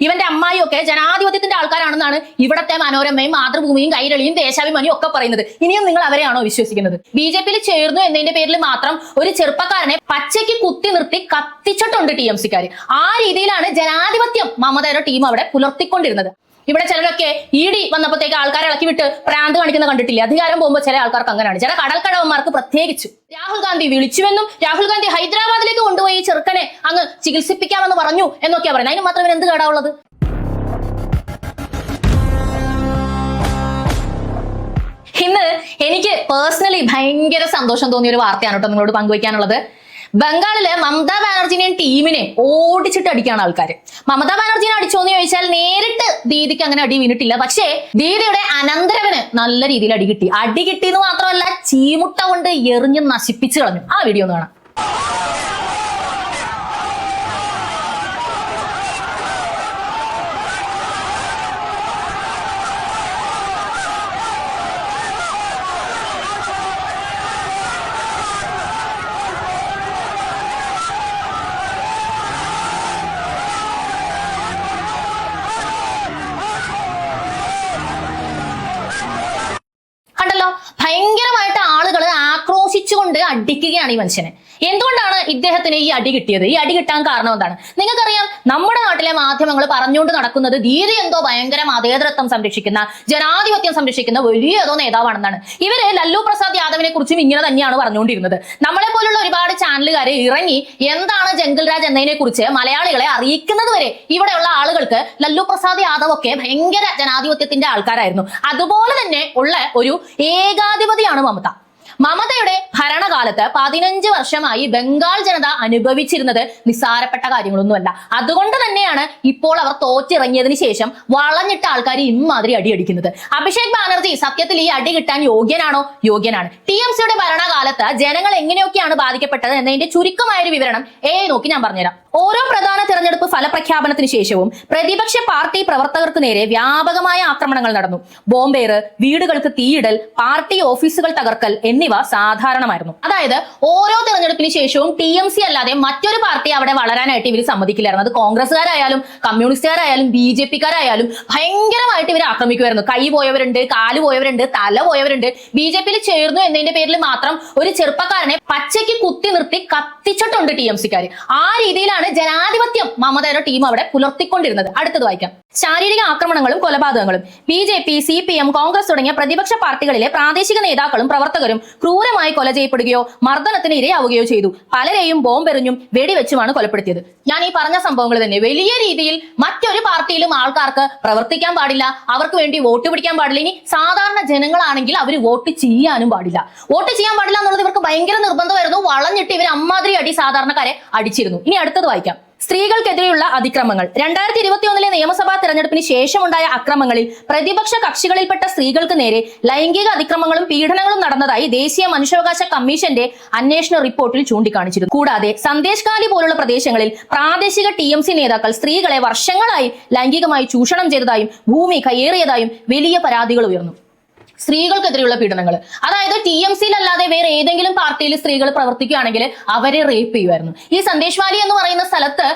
ഇവന്റെ അമ്മായിയും ഒക്കെ ജനാധിപത്യത്തിന്റെ ആൾക്കാരാണെന്നാണ് ഇവിടത്തെ മനോരമയും മാതൃഭൂമിയും കൈരളിയും ദേശാഭിമാനിയും ഒക്കെ പറയുന്നത്. ഇനിയും നിങ്ങൾ അവരെയാണോ വിശ്വസിക്കുന്നത്? ബി.ജെ.പിയിൽ ചേർന്നു എന്നതിന്റെ പേരിൽ മാത്രം ഒരു ചെറുപ്പക്കാരനെ പച്ചയ്ക്ക് കുത്തി നിർത്തി കത്തിച്ചിട്ടുണ്ട് ടി.എം.സിക്കാർ. ആ രീതിയിലാണ് ജനാധിപത്യം മമതയുടെ ടീം അവിടെ പുലർത്തിക്കൊണ്ടിരുന്നത്. ഇവിടെ ചിലരൊക്കെ ഇ.ഡി വന്നപ്പോഴത്തേക്ക് ആൾക്കാരെ ഇളക്കി വിട്ട് പ്രാന്ത് കാണിക്കുന്ന കണ്ടിട്ടില്ല. അധികാരം പോകുമ്പോൾ ചില ആൾക്കാർക്ക് അങ്ങനെയാണ്, ചില കടൽക്കടവന്മാർക്ക് പ്രത്യേകിച്ചു. രാഹുൽ ഗാന്ധി വിളിച്ചുവെന്നും രാഹുൽ ഗാന്ധി ഹൈദരാബാദിലേക്ക് കൊണ്ടുപോയി ഈ ചെറുക്കനെ അങ്ങ് ചികിത്സിപ്പിക്കാമെന്ന് പറഞ്ഞു എന്നൊക്കെയാ പറയുന്നത്. അതിന് മാത്രം എന്ത് കേടാവുള്ളത്? ഇന്ന് എനിക്ക് പേഴ്സണലി ഭയങ്കര സന്തോഷം തോന്നിയ ഒരു വാർത്തയാണ് കേട്ടോ നിങ്ങളോട് പങ്കുവയ്ക്കാനുള്ളത്. ബംഗാളില് മമതാ ബാനർജിനെയും ടീമിനെ ഓടിച്ചിട്ട് അടിക്കാണ് ആൾക്കാർ. മമതാ ബാനർജിനെ അടിച്ചോന്ന് ചോദിച്ചാൽ നേരിട്ട് ദീദിക്ക് അങ്ങനെ അടി വീണിട്ടില്ല. പക്ഷേ ദീദിയുടെ അനന്തരവന് നല്ല രീതിയിൽ അടി കിട്ടി. അടി കിട്ടിയെന്ന് മാത്രമല്ല, ചീമുട്ട കൊണ്ട് എറിഞ്ഞ് നശിപ്പിച്ചു കളഞ്ഞു. ആ വീഡിയോ ഒന്ന് കാണാം. കണ്ടല്ലോ, ഭയങ്കരമായിട്ട് ആളുകൾ ആക്രോശിച്ചുകൊണ്ട് അടിക്കുകയാണ് ഈ മനുഷ്യനെ. എന്തുകൊണ്ടാണ് ഇദ്ദേഹത്തിന് ഈ അടി കിട്ടിയത്? ഈ അടി കിട്ടാൻ കാരണം എന്താണ്? നിങ്ങൾക്കറിയാം, നമ്മുടെ നാട്ടിലെ മാധ്യമങ്ങൾ പറഞ്ഞുകൊണ്ട് നടക്കുന്നത് ദീദി എന്തോ ഭയങ്കര മതേതരത്വം സംരക്ഷിക്കുന്ന, ജനാധിപത്യം സംരക്ഷിക്കുന്ന വലിയ ഏതോ നേതാവാണെന്നാണ്. ഇവര് ലല്ലു പ്രസാദ് യാദവിനെ കുറിച്ചും ഇങ്ങനെ തന്നെയാണ് പറഞ്ഞുകൊണ്ടിരുന്നത്. നമ്മളെ പോലുള്ള ഒരുപാട് ചാനലുകാരെ ഇറങ്ങി എന്താണ് ജംഗിൾ രാജ് എന്നതിനെ കുറിച്ച് മലയാളികളെ അറിയിക്കുന്നത് വരെ ഇവിടെയുള്ള ആളുകൾക്ക് ലല്ലു പ്രസാദ് യാദവ് ഒക്കെ ഭയങ്കര ജനാധിപത്യത്തിന്റെ ആൾക്കാരായിരുന്നു. അതുപോലെ തന്നെ ഉള്ള ഒരു ഏകാധിപതിയാണ് മമത. മമതയുടെ ഭരണകാലത്ത് 15 വർഷമായി ബംഗാൾ ജനത അനുഭവിച്ചിരുന്നത് നിസ്സാരപ്പെട്ട കാര്യങ്ങളൊന്നുമല്ല. അതുകൊണ്ട് തന്നെയാണ് ഇപ്പോൾ അവർ തോറ്റിറങ്ങിയതിനു ശേഷം വളഞ്ഞിട്ട ആൾക്കാർ ഇമ്മാതിരി അടിയടിക്കുന്നത്. അഭിഷേക് ബാനർജി സത്യത്തിൽ ഈ അടി കിട്ടാൻ യോഗ്യനാണോ? യോഗ്യനാണ്. ടി.എം.സിയുടെ ഭരണകാലത്ത് ജനങ്ങൾ എങ്ങനെയൊക്കെയാണ് ബാധിക്കപ്പെട്ടത് എന്നതിന്റെ ചുരുക്കമായൊരു വിവരണം നോക്കി ഞാൻ പറഞ്ഞുതരാം. ഓരോ പ്രധാന തെരഞ്ഞെടുപ്പ് ഫലപ്രഖ്യാപനത്തിന് ശേഷവും പ്രതിപക്ഷ പാർട്ടി പ്രവർത്തകർക്ക് നേരെ വ്യാപകമായ ആക്രമണങ്ങൾ നടന്നു. ബോംബേറ്, വീടുകൾക്ക് തീയിടൽ, പാർട്ടി ഓഫീസുകൾ തകർക്കൽ എന്നിവ സാധാരണമായിരുന്നു. അതായത് ഓരോ തെരഞ്ഞെടുപ്പിന് ശേഷവും ടി.എം.സി അല്ലാതെ മറ്റൊരു പാർട്ടി അവിടെ വളരാനായിട്ട് ഇവർ സമ്മതിക്കില്ലായിരുന്നു. അത് കോൺഗ്രസ്സുകാരായാലും കമ്മ്യൂണിസ്റ്റുകാരായാലും ബി.ജെ.പിക്കാരായാലും ഭയങ്കരമായിട്ട് ഇവർ ആക്രമിക്കുമായിരുന്നു. കൈ പോയവരുണ്ട്, കാല് പോയവരുണ്ട്, തല പോയവരുണ്ട്. ബി.ജെ.പിയിൽ ചേർന്നു എന്നതിന്റെ പേരിൽ മാത്രം ഒരു ചെറുപ്പക്കാരനെ പച്ചയ്ക്ക് കുത്തി നിർത്തി കത്തിച്ചിട്ടുണ്ട് ടി.എം.സിക്കാർ. ആ രീതിയിലാണ് ജനാധിപത്യം മമതയുടെ ടീം അവിടെ പുലർത്തിക്കൊണ്ടിരുന്നത്. അടുത്തത് വായിക്കാം. ശാരീരിക ആക്രമണങ്ങളും കൊലപാതകങ്ങളും. ബി.ജെ.പി, CPM, കോൺഗ്രസ് തുടങ്ങിയ പ്രതിപക്ഷ പാർട്ടികളിലെ പ്രാദേശിക നേതാക്കളും പ്രവർത്തകരും ക്രൂരമായി കൊല ചെയ്യപ്പെടുകയോ മർദ്ദനത്തിന് ഇരയാവുകയോ ചെയ്തു. പലരെയും ബോംബെറിഞ്ഞും വെടിവെച്ചുമാണ് കൊലപ്പെടുത്തിയത്. ഞാൻ ഈ പറഞ്ഞ സംഭവങ്ങൾ തന്നെ വലിയ രീതിയിൽ മറ്റൊരു പാർട്ടിയിലും ആൾക്കാർക്ക് പ്രവർത്തിക്കാൻ പാടില്ല, അവർക്ക് വേണ്ടി വോട്ട് പിടിക്കാൻ പാടില്ല. ഇനി സാധാരണ ജനങ്ങളാണെങ്കിൽ അവർ വോട്ട് ചെയ്യാനും പാടില്ല. വോട്ട് ചെയ്യാൻ പാടില്ല എന്നുള്ളത് ഇവർക്ക് ഭയങ്കര നിർബന്ധമായിരുന്നു. വളഞ്ഞിട്ട് ഇവർ അമ്മാതിരി അടി സാധാരണക്കാരെ അടിച്ചിരുന്നു. ഇനി അടുത്തത് വായിക്കാം. സ്ത്രീകൾക്കെതിരെയുള്ള അതിക്രമങ്ങൾ. 2021 നിയമസഭാ തെരഞ്ഞെടുപ്പിന് ശേഷമുണ്ടായ അക്രമങ്ങളിൽ പ്രതിപക്ഷ കക്ഷികളിൽപ്പെട്ട സ്ത്രീകൾക്ക് നേരെ ലൈംഗിക അതിക്രമങ്ങളും പീഡനങ്ങളും നടന്നതായി ദേശീയ മനുഷ്യാവകാശ കമ്മീഷന്റെ അന്വേഷണ റിപ്പോർട്ടിൽ ചൂണ്ടിക്കാണിച്ചിരുന്നു. കൂടാതെ സന്ദേശ് കാലി പോലുള്ള പ്രദേശങ്ങളിൽ പ്രാദേശിക ടി.എം.സി നേതാക്കൾ സ്ത്രീകളെ വർഷങ്ങളായി ലൈംഗികമായി ചൂഷണം ചെയ്തതായും ഭൂമി കയ്യേറിയതായും വലിയ പരാതികൾ ഉയർന്നു. സ്ത്രീകൾക്കെതിരെയുള്ള പീഡനങ്ങൾ, അതായത് ടി.എം.സിയിൽ അല്ലാതെ വേറെ ഏതെങ്കിലും പാർട്ടിയിൽ സ്ത്രീകൾ പ്രവർത്തിക്കുകയാണെങ്കിൽ അവരെ റേപ്പ് ചെയ്യുമായിരുന്നു. ഈ സന്ദേശ് വാലി എന്ന് പറയുന്ന സ്ഥലത്ത്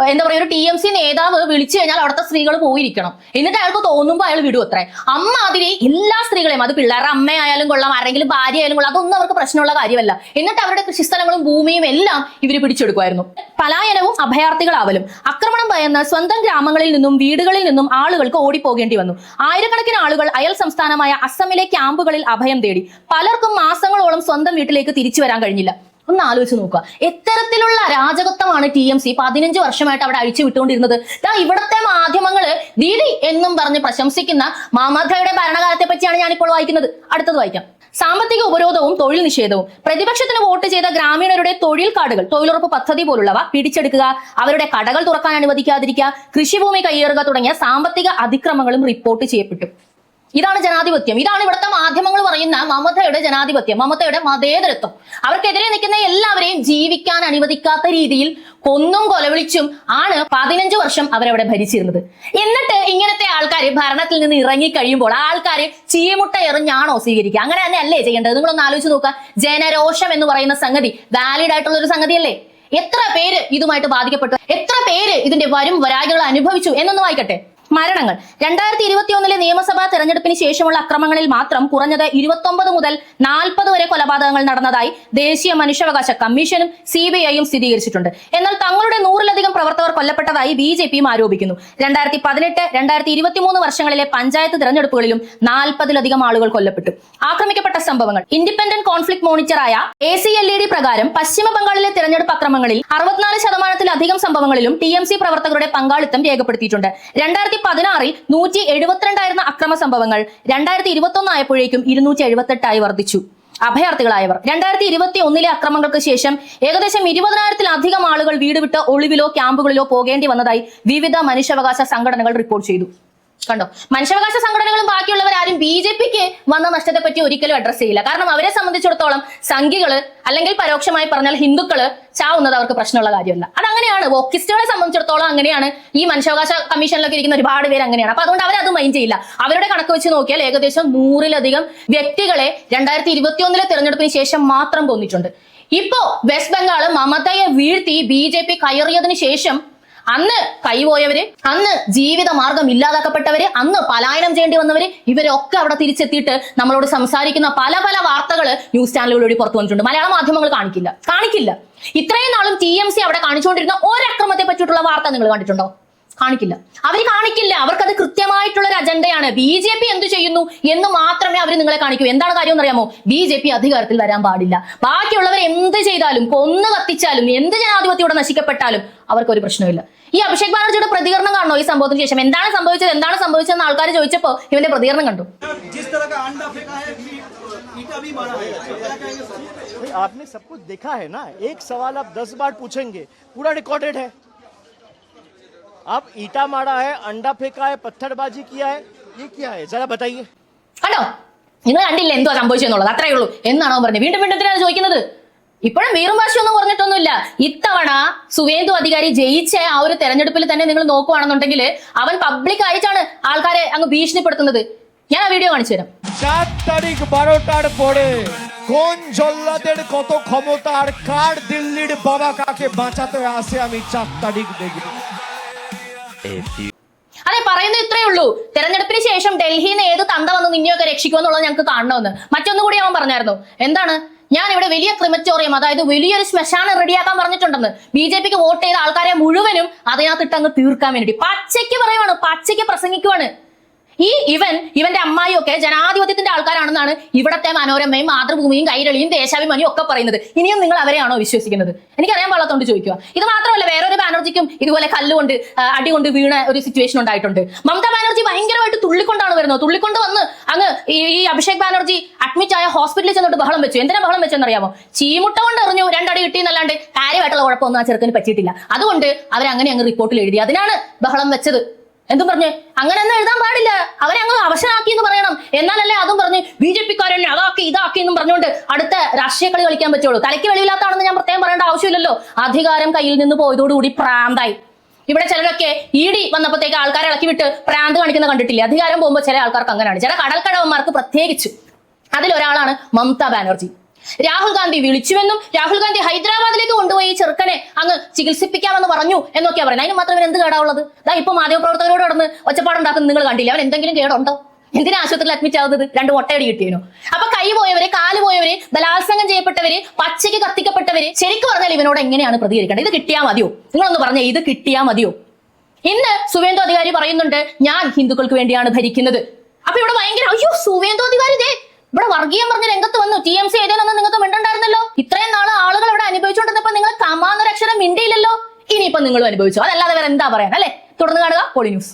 എന്താ പറയുക, ഒരു ടി.എം.സി നേതാവ് വിളിച്ചു കഴിഞ്ഞാൽ അവിടുത്തെ സ്ത്രീകൾ പോയിരിക്കണം. എന്നിട്ട് അയാൾക്ക് തോന്നുമ്പോൾ അയാൾ വിടും അത്രേ. അമ്മാതിരി എല്ലാ സ്ത്രീകളെയും, അത് പിള്ളേരുടെ അമ്മയായാലും കൊള്ളാം, ആരെങ്കിലും ഭാര്യ ആയാലും കൊള്ളാം, അതൊന്നും അവർക്ക് പ്രശ്നമുള്ള കാര്യമല്ല. എന്നിട്ട് അവരുടെ കൃഷിസ്ഥലങ്ങളും ഭൂമിയും എല്ലാം ഇവർ പിടിച്ചെടുക്കുമായിരുന്നു. പലായനവും അഭയാർത്ഥികളാവലും. ആക്രമണം ഭയന്ന് സ്വന്തം ഗ്രാമങ്ങളിൽ നിന്നും വീടുകളിൽ നിന്നും ആളുകൾക്ക് ഓടിപ്പോകേണ്ടി വന്നു. ആയിരക്കണക്കിന് ആളുകൾ അയൽ സംസ്ഥാനമായ അസമിലെ ക്യാമ്പുകളിൽ അഭയം തേടി. പലർക്കും മാസങ്ങളോളം സ്വന്തം വീട്ടിലേക്ക് തിരിച്ചു വരാൻ കഴിഞ്ഞില്ല. ഒന്ന് ആലോചിച്ച് നോക്കുക, എത്തരത്തിലുള്ള അരാജകത്വമാണ് ടി.എം.സി 15 വർഷമായിട്ട് അവിടെ അഴിച്ചു വിട്ടുകൊണ്ടിരുന്നത്. ഇവിടുത്തെ മാധ്യമങ്ങള് ദീദി എന്നും പറഞ്ഞ് പ്രശംസിക്കുന്ന മമതയുടെ ഭരണകാലത്തെ പറ്റിയാണ് ഞാനിപ്പോൾ വായിക്കുന്നത്. അടുത്തത് വായിക്കാം. സാമ്പത്തിക ഉപരോധവും തൊഴിൽ നിഷേധവും. പ്രതിപക്ഷത്തിന് വോട്ട് ചെയ്ത ഗ്രാമീണരുടെ തൊഴിൽ കാർഡുകൾ, തൊഴിലുറപ്പ് പദ്ധതി പോലുള്ളവ പിടിച്ചെടുക്കുക, അവരുടെ കടകൾ തുറക്കാൻ അനുവദിക്കാതിരിക്കുക, കൃഷിഭൂമി കയ്യേറുക തുടങ്ങിയ സാമ്പത്തിക അതിക്രമങ്ങളും റിപ്പോർട്ട് ചെയ്യപ്പെട്ടു. ഇതാണ് ജനാധിപത്യം. ഇതാണ് ഇവിടുത്തെ മാധ്യമങ്ങൾ പറയുന്ന മമതയുടെ ജനാധിപത്യം, മമതയുടെ മതേതരത്വം. അവർക്കെതിരെ നിൽക്കുന്ന എല്ലാവരെയും ജീവിക്കാൻ അനുവദിക്കാത്ത രീതിയിൽ കൊന്നും കൊലവിളിച്ചും ആണ് 15 വർഷം അവരവിടെ ഭരിച്ചിരുന്നത്. എന്നിട്ട് ഇങ്ങനത്തെ ആൾക്കാർ ഭരണത്തിൽ നിന്ന് ഇറങ്ങി കഴിയുമ്പോൾ ആൾക്കാർ ചീമുട്ട എറിഞ്ഞാണോ സ്വീകരിക്കുക? അങ്ങനെ തന്നെ അല്ലേ ചെയ്യേണ്ടത്? നിങ്ങളൊന്ന് ആലോചിച്ച് നോക്കുക. ജനരോഷം എന്ന് പറയുന്ന സംഗതി വാലിഡ് ആയിട്ടുള്ള ഒരു സംഗതിയല്ലേ? എത്ര പേര് ഇതുമായിട്ട് ബാധിക്കപ്പെട്ടു, എത്ര പേര് ഇതിന്റെ വരും വരായികൾ അനുഭവിച്ചു എന്നൊന്ന് വായിക്കട്ടെ. മരണങ്ങൾ 2021 നിയമസഭാ തെരഞ്ഞെടുപ്പിന് ശേഷമുള്ള അക്രമങ്ങളിൽ മാത്രം കുറഞ്ഞത് 29 മുതൽ 40 വരെ കൊലപാതകങ്ങൾ നടന്നതായി ദേശീയ മനുഷ്യാവകാശ കമ്മീഷനും CBIയും സ്ഥിരീകരിച്ചിട്ടുണ്ട്. എന്നാൽ തങ്ങളുടെ 100-ലധികം പ്രവർത്തകർ കൊല്ലപ്പെട്ടതായി BJPയും ആരോപിക്കുന്നു. 2018, 2023 വർഷങ്ങളിലെ പഞ്ചായത്ത് തെരഞ്ഞെടുപ്പുകളിലും 40-ലധികം ആളുകൾ കൊല്ലപ്പെട്ടു. ആക്രമിക്കപ്പെട്ട സംഭവങ്ങൾ ഇൻഡിപെൻഡന്റ് കോൺഫ്ലിക്ട് മോണിറ്ററായ ACLED പ്രകാരം പശ്ചിമ ബംഗാളിലെ തെരഞ്ഞെടുപ്പ് അക്രമങ്ങളിൽ 64%-ലധികം സംഭവങ്ങളിലും TMC പ്രവർത്തകരുടെ പങ്കാളിത്തം രേഖപ്പെടുത്തിയിട്ടുണ്ട്. 2016 172 അക്രമ സംഭവങ്ങൾ 2021 ആയപ്പോഴേക്കും 278 വർദ്ധിച്ചു. അഭയാർത്ഥികളായവർ 2021 അക്രമങ്ങൾക്ക് ശേഷം ഏകദേശം 20,000-ലധികം ആളുകൾ വീട് വിട്ട് ഒളിവിലോ ക്യാമ്പുകളിലോ പോകേണ്ടി വന്നതായി വിവിധ മനുഷ്യാവകാശ സംഘടനകൾ റിപ്പോർട്ട് ചെയ്തു. കണ്ടോ, മനുഷ്യാവകാശ സംഘടനകളും ബാക്കിയുള്ളവരാരും BJPക്ക് വന്ന നഷ്ടത്തെ പറ്റി ഒരിക്കലും അഡ്രസ് ചെയ്യില്ല. കാരണം അവരെ സംബന്ധിച്ചിടത്തോളം സംഘികള് അല്ലെങ്കിൽ പരോക്ഷമായി പറഞ്ഞാൽ ഹിന്ദുക്കള് ചാവുന്നത് അവർക്ക് പ്രശ്നമുള്ള കാര്യമല്ല. അതങ്ങനെയാണ്. വോക്കിസ്റ്റുകളെ സംബന്ധിച്ചിടത്തോളം അങ്ങനെയാണ്. ഈ മനുഷ്യാവകാശ കമ്മീഷനിലൊക്കെ ഇരിക്കുന്ന ഒരുപാട് പേര് അങ്ങനെയാണ്. അപ്പൊ അതുകൊണ്ട് അവരത് മൈൻഡ് ചെയ്യില്ല. അവരുടെ കണക്ക് വെച്ച് നോക്കിയാൽ ഏകദേശം 100-ലധികം വ്യക്തികളെ 2021 തെരഞ്ഞെടുപ്പിന് ശേഷം മാത്രം കൊന്നിട്ടുണ്ട്. ഇപ്പോ വെസ്റ്റ് ബംഗാൾ മമതയെ വീഴ്ത്തി BJP കയറിയതിനു ശേഷം അന്ന് കൈപോയവര്, അന്ന് ജീവിത മാർഗം ഇല്ലാതാക്കപ്പെട്ടവര്, അന്ന് പലായനം ചെയ്യേണ്ടി വന്നവര്, ഇവരൊക്കെ അവിടെ തിരിച്ചെത്തിയിട്ട് നമ്മളോട് സംസാരിക്കുന്ന പല പല വാർത്തകൾ ന്യൂസ് ചാനലുകളിലൂടെ പുറത്തു വന്നിട്ടുണ്ട്. മലയാള മാധ്യമങ്ങൾ കാണിക്കില്ല. ഇത്രയും നാളും TMC അവിടെ കാണിച്ചുകൊണ്ടിരുന്ന ഒരക്രമത്തെ പറ്റിയിട്ടുള്ള വാർത്ത നിങ്ങൾ കണ്ടിട്ടുണ്ടോ? കാണിക്കില്ല. അവർക്കത് കൃത്യമായിട്ടുള്ള ഒരു അജണ്ടയാണ്. BJP എന്ത് ചെയ്യുന്നു എന്ന് മാത്രമേ അവർ നിങ്ങളെ കാണിക്കൂ. എന്താണ് കാര്യം എന്നറിയാമോ? BJP അധികാരത്തിൽ വരാൻ പാടില്ല. ബാക്കിയുള്ളവർ എന്ത് ചെയ്താലും, കൊന്നു കത്തിച്ചാലും, എന്ത് ജനാധിപത്യം ഇവിടെ നശിക്കപ്പെട്ടാലും അവർക്കൊരു പ്രശ്നമില്ല. ഈ അഭിഷേക് ബാനർജിയുടെ പ്രതികരണം കാണണോ ഈ സംഭവത്തിന് ശേഷം? എന്താണ് സംഭവിച്ചതെന്ന് ആൾക്കാർ ചോദിച്ചപ്പോ ഇവന്റെ പ്രതികരണം കണ്ടു. आपने सब कुछ देखा है ना. एक सवाल आप 10 बार पूछेंगे, पूरा रिकॉर्डेड है. आप ईटा मारा है, अंडा फेंका है, पत्थरबाजी किया है, ये क्या है जरा बताइए. കണ്ടോ, നിങ്ങൾ കണ്ടില്ല എന്തുവാ സംഭവിച്ചെന്നുള്ളത്? അത്രേ ഉള്ളൂ എന്നാണോ പറഞ്ഞത്? വീണ്ടും എന്തിനാണ് ചോദിക്കുന്നത്? ഇപ്പോഴും വീറും ഭാഷയൊന്നും കുറഞ്ഞിട്ടൊന്നുമില്ല. ഇത്തവണ സുവേന്ദു അധികാരി ജയിച്ച ആ ഒരു തെരഞ്ഞെടുപ്പിൽ തന്നെ നിങ്ങൾ നോക്കുവാണെന്നുണ്ടെങ്കിൽ അവൻ പബ്ലിക് ആയിട്ടാണ് ആൾക്കാരെ അങ്ങ് ഭീഷണിപ്പെടുത്തുന്നത്. ഞാൻ ആ വീഡിയോ കാണിച്ചു തരാം. 7 তারিখ 12টার পরে কোন জল্লাদের কত ক্ষমতা আর কার দিল্লির বাবা কাকে বাঁচাতে আসে আমি 4 তারিখ দেখব. അതെ, പറയുന്നത് ഇത്രയേ ഉള്ളൂ. തെരഞ്ഞെടുപ്പിന് ശേഷം ഡൽഹിയിൽ നിന്ന് ഏത് തന്ത വന്ന് നിന്നെയൊക്കെ രക്ഷിക്കുമെന്നുള്ളത് ഞങ്ങൾക്ക് കാണണമെന്ന്. മറ്റൊന്നുകൂടി അവൻ പറഞ്ഞായിരുന്നു. എന്താണ്? ഞാൻ ഇവിടെ വലിയ ക്രിമറ്റോറിയം, അതായത് വലിയൊരു ശ്മശാനം റെഡിയാക്കാൻ പറഞ്ഞിട്ടുണ്ടെന്ന്. BJPക്ക് വോട്ട് ചെയ്ത ആൾക്കാരെ മുഴുവനും അതിനകത്തിട്ട് അങ്ങ് തീർക്കാൻ വേണ്ടി പച്ചയ്ക്ക് പറയുവാണ്, പച്ചയ്ക്ക് പ്രസംഗിക്കുവാണ്. ഇവന്റെ അമ്മായിയൊക്കെ ജനാധിപത്യത്തിന്റെ ആൾക്കാരാണെന്നാണ് ഇവിടത്തെ മനോരമയും മാതൃഭൂമിയും കൈരളിയും ദേശാഭിമാനിയും ഒക്കെ പറയുന്നത്. ഇനിയും നിങ്ങൾ അവരെയാണോ വിശ്വസിക്കുന്നത്? എനിക്കറിയാൻ പാടാത്തോണ്ട് ചോദിക്കുക. ഇത് മാത്രമല്ല, വേറൊരു ബാനർജിക്കും ഇതുപോലെ കല്ലുകൊണ്ട് അടികൊണ്ട് വീണ ഒരു സിറ്റുവേഷൻ ഉണ്ടായിട്ടുണ്ട്. മമതാ ബാനർജി ഭയങ്കരമായിട്ട് തുള്ളിക്കൊണ്ടാണ് വരുന്നത്. തുള്ളിക്കൊണ്ട് വന്ന് അങ്ങ് ഈ അഭിഷേക് ബാനർജി അഡ്മിറ്റ് ആയ ഹോസ്പിറ്റലിൽ ചെന്നിട്ട് ബഹളം വെച്ചു. എന്തിനാ ബഹളം വെച്ചെന്നറിയാമോ? ചീമുട്ട കൊണ്ട് എറിഞ്ഞു, 2 അടി കിട്ടിയെന്നല്ലാണ്ട് കാര്യമായിട്ടുള്ള കുഴപ്പമൊന്നും ആ ചെറുക്കന് പറ്റിയിട്ടില്ല. അതുകൊണ്ട് അവരങ്ങനെ അങ്ങ് റിപ്പോർട്ടിൽ എഴുതി. അതിനാണ് ബഹളം വെച്ചത്. എന്തും പറഞ്ഞ് അങ്ങനെയൊന്നും എഴുതാൻ പാടില്ല. അവരെ അങ്ങ് അവശനാക്കി എന്ന് പറയണം. എന്നാലല്ലേ അതും പറഞ്ഞ് BJPക്കാരനെ അതാക്കി ഇതാക്കി എന്നും പറഞ്ഞുകൊണ്ട് അടുത്ത രാഷ്ട്രീയ കളി കളിക്കാൻ പറ്റുള്ളൂ. തലയ്ക്ക് വെളിയില്ലാത്താണെന്ന് ഞാൻ പ്രത്യേകം പറയേണ്ട ആവശ്യമില്ലല്ലോ. അധികാരം കയ്യിൽ നിന്ന് പോയതോടുകൂടി പ്രാന്തായി. ഇവിടെ ചിലരൊക്കെ ED വന്നപ്പോഴത്തേക്ക് ആൾക്കാരെ ഇളക്കി വിട്ട് പ്രാന്ത് കാണിക്കുന്ന കണ്ടിട്ടില്ലേ? അധികാരം പോകുമ്പോൾ ചില ആൾക്കാർക്ക് അങ്ങനെയാണ്, ചില കടൽക്കടവന്മാർക്ക് പ്രത്യേകിച്ച്. അതിലൊരാളാണ് മമതാ ബാനർജി. രാഹുൽ ഗാന്ധി വിളിച്ചുവെന്നും രാഹുൽ ഗാന്ധി ഹൈദരാബാദിലേക്ക് കൊണ്ടുപോയി ചെറുക്കനെ അങ്ങ് ചികിത്സിപ്പിക്കാമെന്ന് പറഞ്ഞു എന്നൊക്കെയാ പറയുന്നത്. അതിന് മാത്രമേ എന്ത് കേടാവുള്ളത്? ഇപ്പൊ മാധ്യമപ്രവർത്തകരോട് നടന്ന് ഒച്ചപ്പാടുണ്ടാക്കുന്നത് നിങ്ങൾ കണ്ടില്ല. അവൻ എന്തെങ്കിലും കേടുണ്ടോ? എന്തിനാ ആശുപത്രിയിൽ അഡ്മിറ്റ് ആവുന്നത്? 2 മുട്ടയടി കിട്ടിയനോ? അപ്പൊ കൈ പോയവര്, കാല് പോയവര്, ബലാത്സംഗം ചെയ്യപ്പെട്ടവര്, പച്ചയ്ക്ക് കത്തിക്കപ്പെട്ടവര്, ശരിക്കും പറഞ്ഞാൽ ഇവനോട് എങ്ങനെയാണ് പ്രതികരിക്കേണ്ടത്? ഇത് കിട്ടിയാ മതിയോ? നിങ്ങളൊന്ന് പറഞ്ഞേ, ഇത് കിട്ടിയാ മതിയോ? ഇന്ന് സുവേന്ദു അധികാരി പറയുന്നുണ്ട് ഞാൻ ഹിന്ദുക്കൾക്ക് വേണ്ടിയാണ് ഭരിക്കുന്നത്. അപ്പൊ ഇവിടെ ഭയങ്കര അയ്യോ സുവേന്ദു അധികാരി ഇവിടെ വർഗീയം പറഞ്ഞ രംഗത്ത് വന്നു. TMC ഏതെന്നൊന്നും നിങ്ങൾക്ക് മിണ്ടണ്ടായിരുന്നല്ലോ. ഇത്രയും നാള് ആളുകൾ ഇവിടെ അനുഭവിച്ചുകൊണ്ടിരുന്നപ്പോ നിങ്ങൾ കമാന്നൊരക്ഷരം മിണ്ടിയില്ലല്ലോ. ഇനിയിപ്പോ നിങ്ങളും അനുഭവിച്ചു. അതല്ലാതെ വേറെ എന്താ പറയാൻ അല്ലേ? തുടർന്ന് കാണുക പോളി ന്യൂസ്.